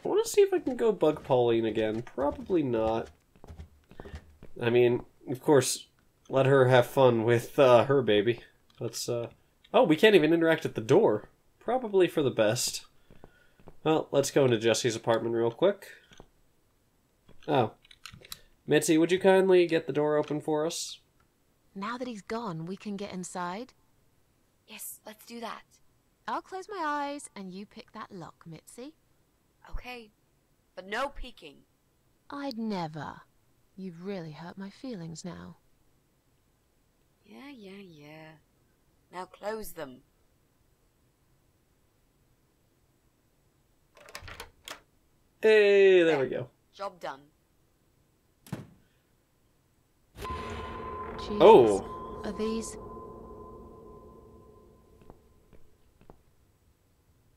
I want to see if I can go bug Pauline again. Probably not. I mean, of course, let her have fun with her baby. Let's, Oh, we can't even interact at the door. Probably for the best. Well, let's go into Jesse's apartment real quick. Oh. Mitzi, would you kindly get the door open for us? Now that he's gone, we can get inside? Yes, let's do that. I'll close my eyes and you pick that lock, Mitzi. Okay, but no peeking. I'd never. You've really hurt my feelings now. Yeah. Now close them. Hey, there we go. Job done. Jesus. Oh. Are these...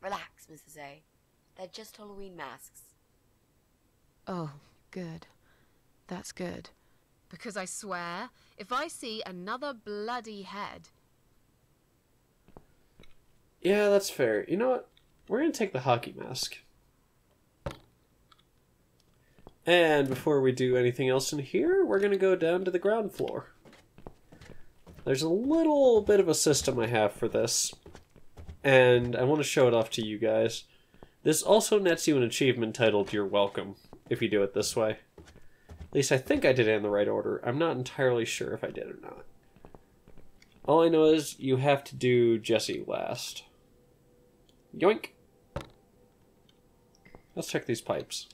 Relax, Mrs. A. They're just Halloween masks. Oh, good. That's good. Because I swear, if I see another bloody head... Yeah, that's fair. You know what? We're gonna take the hockey mask. And before we do anything else in here, we're gonna go down to the ground floor. There's a little bit of a system I have for this, and I want to show it off to you guys. This also nets you an achievement titled You're Welcome, if you do it this way. At least I think I did it in the right order. I'm not entirely sure if I did or not. All I know is you have to do Jesse last. Yoink! Let's check these pipes.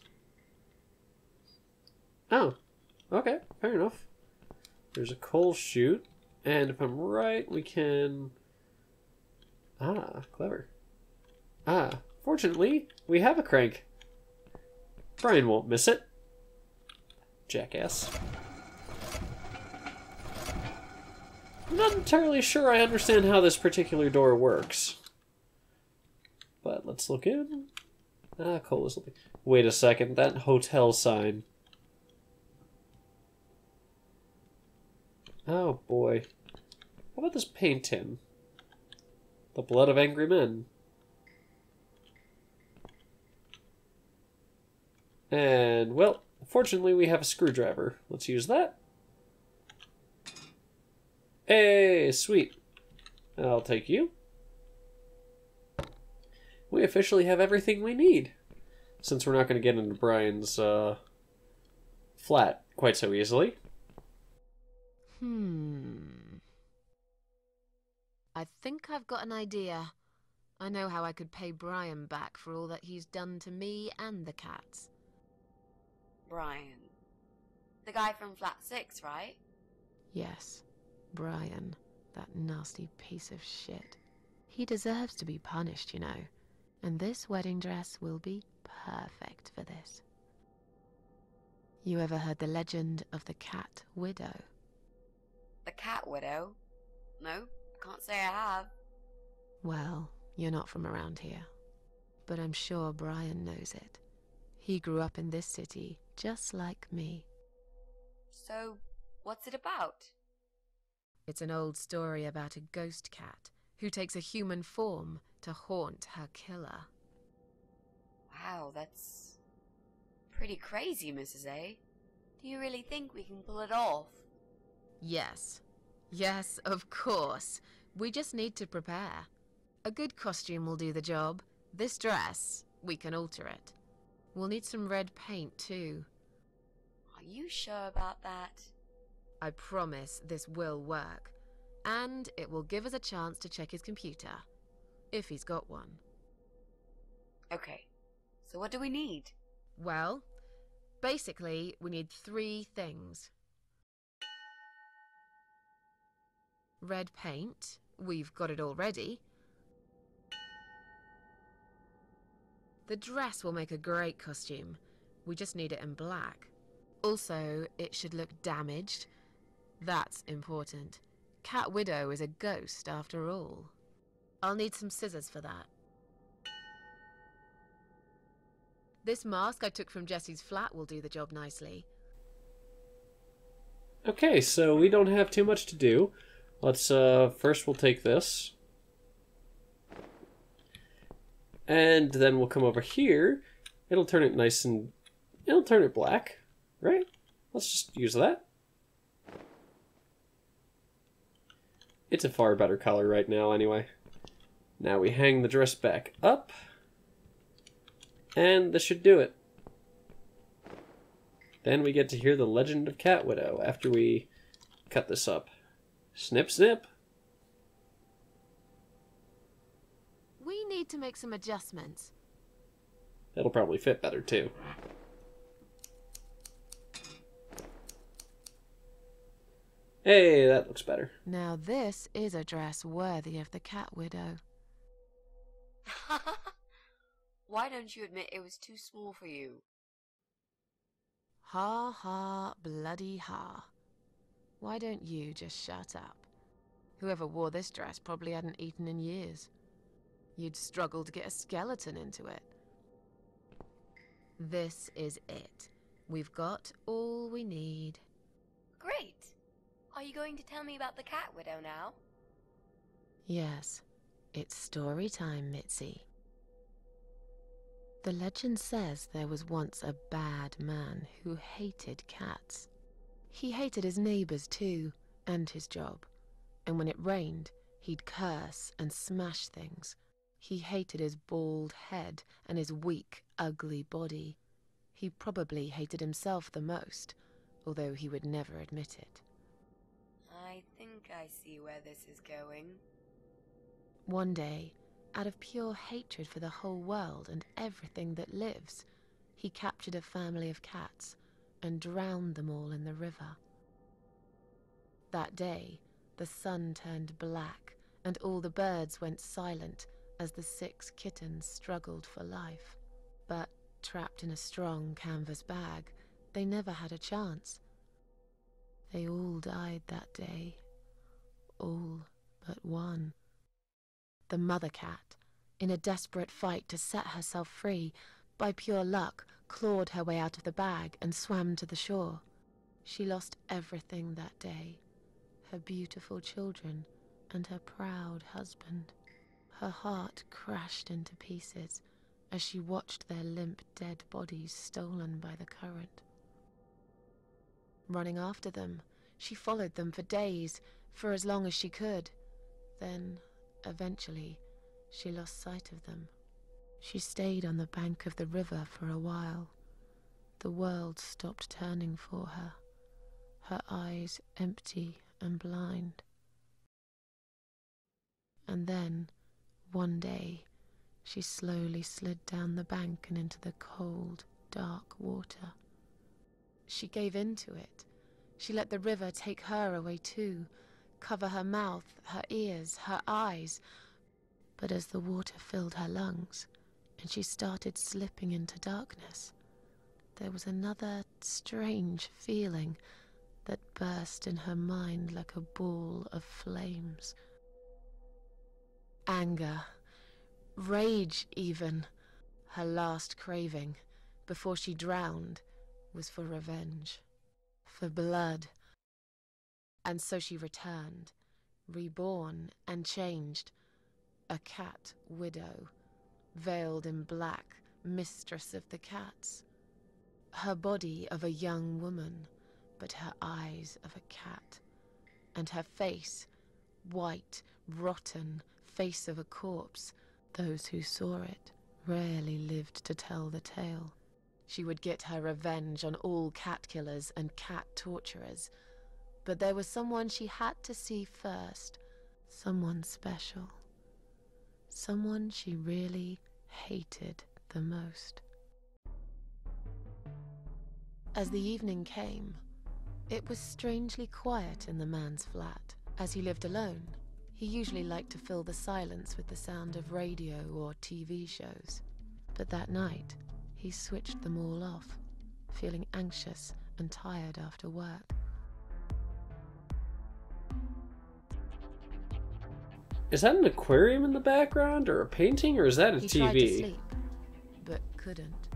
Oh, okay, fair enough. There's a coal chute, and if I'm right, we can... Ah, clever. Ah, fortunately, we have a crank. Bryan won't miss it. Jackass. I'm not entirely sure I understand how this particular door works. But let's look in. Ah, coal is looking... Wait a second, that hotel sign. Oh boy. How about this paint tin? The blood of angry men. And, well, fortunately we have a screwdriver. Let's use that. Hey, sweet. I'll take you. We officially have everything we need. Since we're not going to get into Bryan's flat quite so easily. I think I've got an idea. I know how I could pay Bryan back for all that he's done to me and the cats. Bryan. The guy from Flat 6, right? Yes, Bryan. That nasty piece of shit. He deserves to be punished, you know. And this wedding dress will be perfect for this. You ever heard the legend of the cat widow? The cat widow? No, I can't say I have. Well, you're not from around here. But I'm sure Bryan knows it. He grew up in this city, just like me. So, what's it about? It's an old story about a ghost cat who takes a human form to haunt her killer. Wow, that's pretty crazy, Mrs. A. Do you really think we can pull it off? Yes. Yes, of course. We just need to prepare. A good costume will do the job. This dress, we can alter it. We'll need some red paint, too. Are you sure about that? I promise this will work. And it will give us a chance to check his computer. If he's got one. Okay, so what do we need? Well, basically, we need 3 things. Red paint. We've got it already. The dress will make a great costume. We just need it in black. Also, it should look damaged. That's important. Cat Widow is a ghost, after all. I'll need some scissors for that. This mask I took from Jesse's flat will do the job nicely. Okay, so we don't have too much to do. Let's, first we'll take this. And then we'll come over here, It'll turn it nice and... It'll turn it black, right? Let's just use that. It's a far better color right now anyway. Now we hang the dress back up. And this should do it. Then we get to hear the legend of Cat Widow after we cut this up. Snip, snip. We need to make some adjustments. That'll probably fit better too. Hey, that looks better. Now this is a dress worthy of the Cat Widow. Why don't you admit it was too small for you? Ha ha, bloody ha. Why don't you just shut up? Whoever wore this dress probably hadn't eaten in years. You'd struggle to get a skeleton into it. This is it. We've got all we need. Great. Are you going to tell me about the Cat Widow now? Yes, it's story time, Mitzi. The legend says there was once a bad man who hated cats. He hated his neighbors too, and his job. And when it rained, he'd curse and smash things. He hated his bald head and his weak, ugly body. He probably hated himself the most, although he would never admit it. I think I see where this is going. One day, out of pure hatred for the whole world and everything that lives, he captured a family of cats and drowned them all in the river. That day, the sun turned black and all the birds went silent as the 6 kittens struggled for life. But trapped in a strong canvas bag, they never had a chance. They all died that day. All but one. The mother cat, in a desperate fight to set herself free, by pure luck clawed her way out of the bag and swam to the shore. She lost everything that day. Her beautiful children and her proud husband. Her heart crashed into pieces as she watched their limp dead bodies stolen by the current. Running after them, she followed them for days, for as long as she could. Then, eventually, she lost sight of them. She stayed on the bank of the river for a while. The world stopped turning for her, her eyes empty and blind. And then, one day, she slowly slid down the bank and into the cold, dark water. She gave in to it. She let the river take her away too, cover her mouth, her ears, her eyes. But as the water filled her lungs, and she started slipping into darkness, there was another strange feeling that burst in her mind like a ball of flames. Anger, rage even. Her last craving, before she drowned, was for revenge, for blood. And so she returned, reborn and changed, a cat widow, veiled in black, mistress of the cats. Her body of a young woman, but her eyes of a cat, and her face, white, rotten, face of a corpse. Those who saw it rarely lived to tell the tale. She would get her revenge on all cat killers and cat torturers. But there was someone she had to see first. Someone special. Someone she really hated the most. As the evening came, it was strangely quiet in the man's flat. As he lived alone, he usually liked to fill the silence with the sound of radio or TV shows. But that night, he switched them all off, feeling anxious and tired after work. Is that an aquarium in the background, or a painting, or is that a He TV? tried to sleep, but couldn't.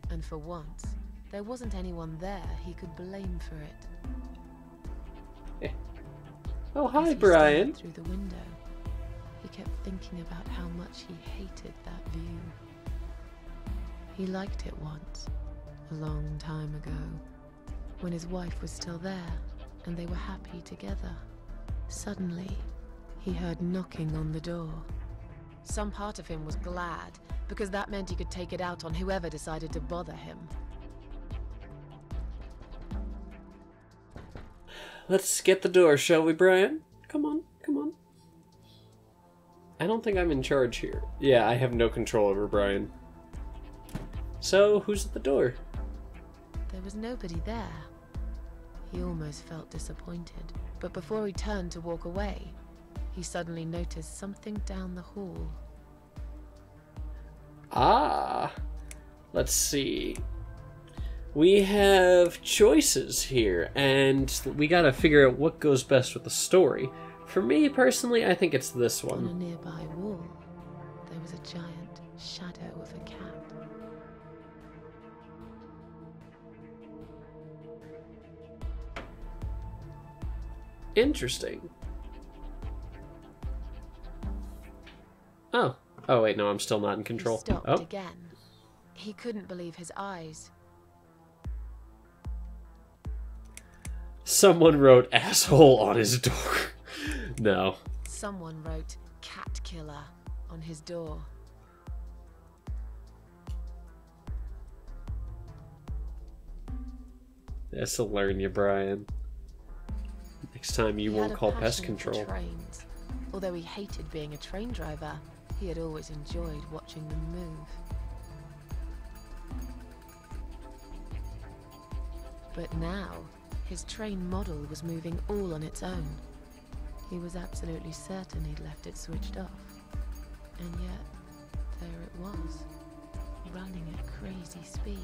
And for once, there wasn't anyone there he could blame for it. Oh, As hi, he Bryan. stared through the window, he kept thinking about how much he hated that view. He liked it once, a long time ago, when his wife was still there and they were happy together. Suddenly, he heard knocking on the door. Some part of him was glad, because that meant he could take it out on whoever decided to bother him. Let's get the door, shall we, Bryan? Come on, come on. I don't think I'm in charge here. Yeah, I have no control over Bryan. So, who's at the door? There was nobody there. He almost felt disappointed, but before he turned to walk away, he suddenly noticed something down the hall. Ah, let's see. We have choices here, and we gotta figure out what goes best with the story. For me, personally, I think it's this On a one. nearby wall, there was a giant shadow of a cat. Interesting. Oh. Oh, wait, no, I'm still not in control. He stopped Oh. again. He couldn't believe his eyes. Someone wrote asshole on his door. No. Someone wrote cat killer on his door. That's to learn you, Bryan. Next time you He won't had a call pest passion for control. trains. Although he hated being a train driver, he had always enjoyed watching them move. But now, his train model was moving all on its own. He was absolutely certain he'd left it switched off. And yet, there it was, running at crazy speed.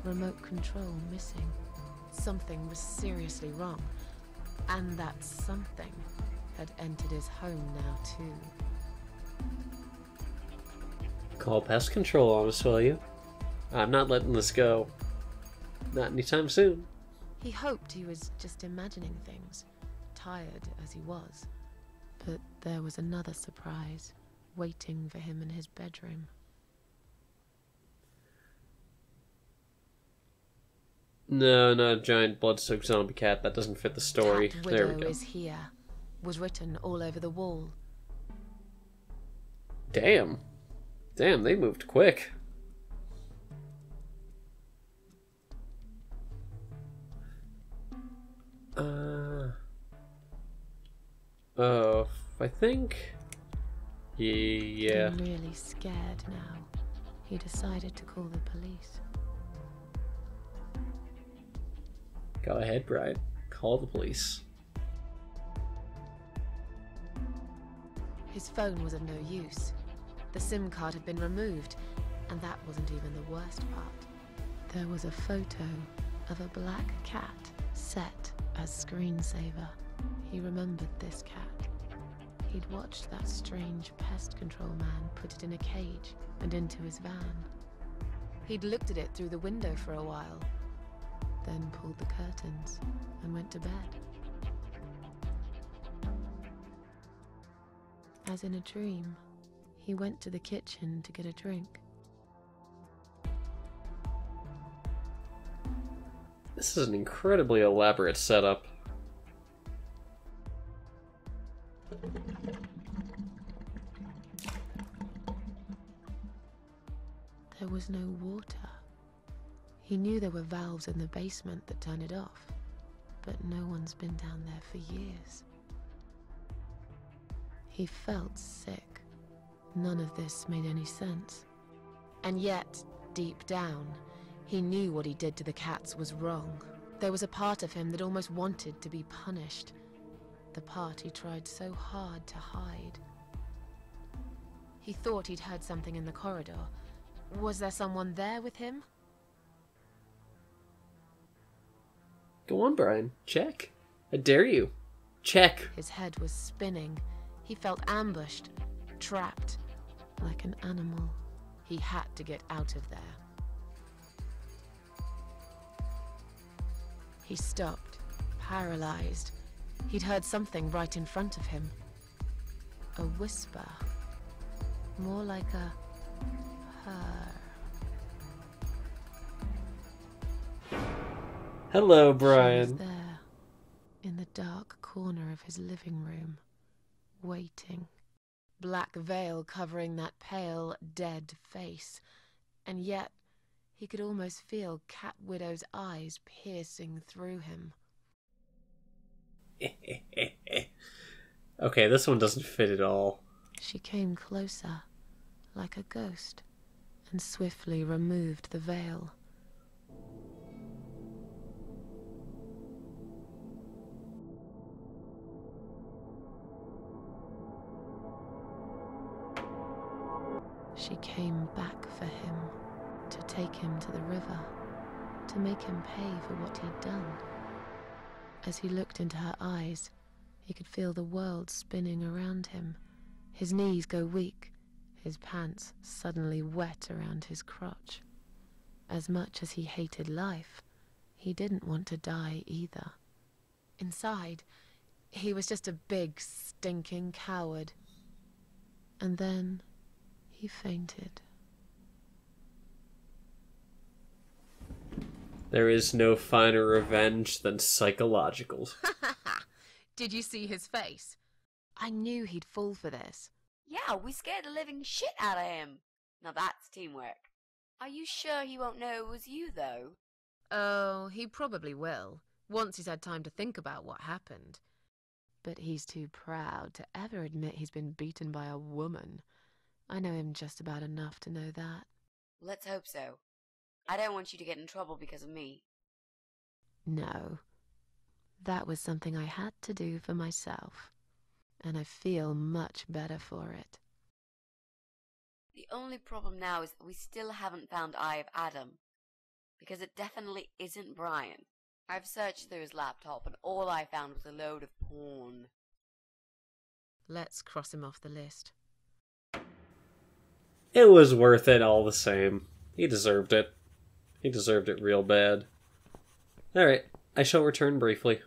Remote control missing. Something was seriously wrong. And that something had entered his home now, too. Call pest control on us, will you? I'm not letting this go. Not anytime soon. He hoped he was just imagining things, tired as he was. But there was another surprise waiting for him in his bedroom. No, not a giant blood-soaked zombie cat. That doesn't fit the story. Cat There Widow we go. is here, was written all over the wall. Damn. Damn, they moved quick. Oh, I think... Yeah. I'm really scared now. He decided to call the police. Go ahead, Bryan. Call the police. His phone was of no use. The SIM card had been removed, and that wasn't even the worst part. There was a photo of a black cat set as screensaver. He remembered this cat. He'd watched that strange pest control man put it in a cage and into his van. He'd looked at it through the window for a while, then pulled the curtains and went to bed. As in a dream, he went to the kitchen to get a drink. This is an incredibly elaborate setup. There was no water. He knew there were valves in the basement that turned it off, but no one's been down there for years. He felt sick. None of this made any sense. And yet, deep down, he knew what he did to the cats was wrong. There was a part of him that almost wanted to be punished. The part he tried so hard to hide. He thought he'd heard something in the corridor. Was there someone there with him? Go on, Bryan. Check. I dare you. Check. His head was spinning. He felt ambushed, trapped, like an animal. He had to get out of there. He stopped, paralyzed. He'd heard something right in front of him. A whisper. More like a purr. Hello, She was Bryan. there, in the dark corner of his living room, waiting. Black veil covering that pale, dead face, and yet he could almost feel Cat Widow's eyes piercing through him. Okay, this one doesn't fit at all. She came closer, like a ghost, and swiftly removed the veil. She came back for him, to take him to the river, to make him pay for what he'd done. As he looked into her eyes, he could feel the world spinning around him, his knees go weak, his pants suddenly wet around his crotch. As much as he hated life, he didn't want to die either. Inside, he was just a big, stinking coward. And then he fainted. There is no finer revenge than psychological. Did you see his face? I knew he'd fall for this. Yeah, we scared the living shit out of him. Now that's teamwork. Are you sure he won't know it was you, though? Oh, he probably will, once he's had time to think about what happened. But he's too proud to ever admit he's been beaten by a woman. I know him just about enough to know that. Let's hope so. I don't want you to get in trouble because of me. No. That was something I had to do for myself. And I feel much better for it. The only problem now is that we still haven't found Eye of Adam. Because it definitely isn't Bryan. I've searched through his laptop and all I found was a load of porn. Let's cross him off the list. It was worth it all the same. He deserved it. He deserved it real bad. Alright, I shall return briefly.